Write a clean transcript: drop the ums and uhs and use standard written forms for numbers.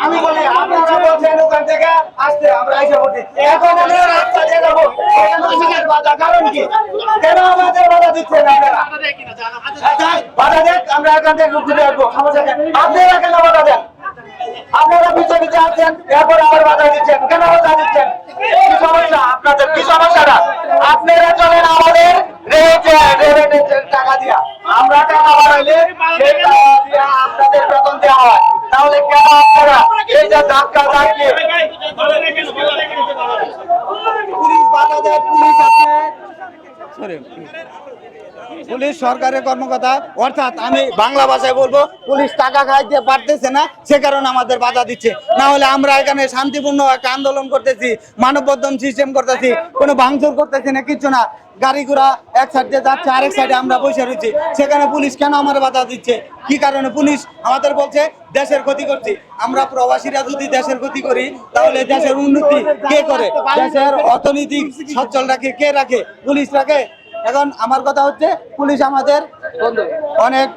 আমি বলি আপনারা বলছেন ওখান থেকে আসতে আমরা এসে পড়ছি, এখন আমরা রাস্তা দিয়ে যাবো, কারণ কি? কেন আমাদের বাধা দিচ্ছেন আপনারা? বাধা দেন, আমরা এখান থেকে ঘুরে আসবো, সমস্যা নেই। আপনারা কেন বাধা দেন? আপনারা পিছিয়ে পিছিয়ে আসছেন, এরপর আবার বাধা দিচ্ছেন, কেন বাধা দিচ্ছেন? কি সমস্যা আপনাদের? কি সমস্যাটা? আপনারা চলেন আমাদের টাকা দিয়া, আমরা টাকা বাড়াইলে সেই টাকা দিয়া আপনাদের বেতন দেওয়া হয়, তাহলে কেন আপনারা এই যে ধাক্কা ধাক্কি পুলিশ বাধা দেয়? পুলিশ সরকারের কর্মকর্তা, অর্থাৎ আমি বাংলা ভাষায় বলবো, পুলিশ টাকা খাইতে পারতেছে না, সে কারণে আমাদের বাধা দিচ্ছে। না হলে আমরা এখানে শান্তিপূর্ণ একটা আন্দোলন করতেছি, মানববন্ধন সিস্টেম করতেছি, কোনো ভাঙচুর করতেছি না, কিছু না। গাড়ি ঘোড়া এক সাইডে যাচ্ছে, আরেক সাইডে আমরা বসে রয়েছি, সেখানে পুলিশ কেন আমার বাধা দিচ্ছে? কি কারণে? পুলিশ আমাদের বলছে দেশের ক্ষতি করছি। আমরা প্রবাসীরা যদি দেশের ক্ষতি করি, তাহলে দেশের উন্নতি কে করে? দেশের অর্থনৈতিক সচ্ছল রাখে কে? রাখে পুলিশ রাখে। এখন আমার কথা হচ্ছে, পুলিশ আমাদের অনেক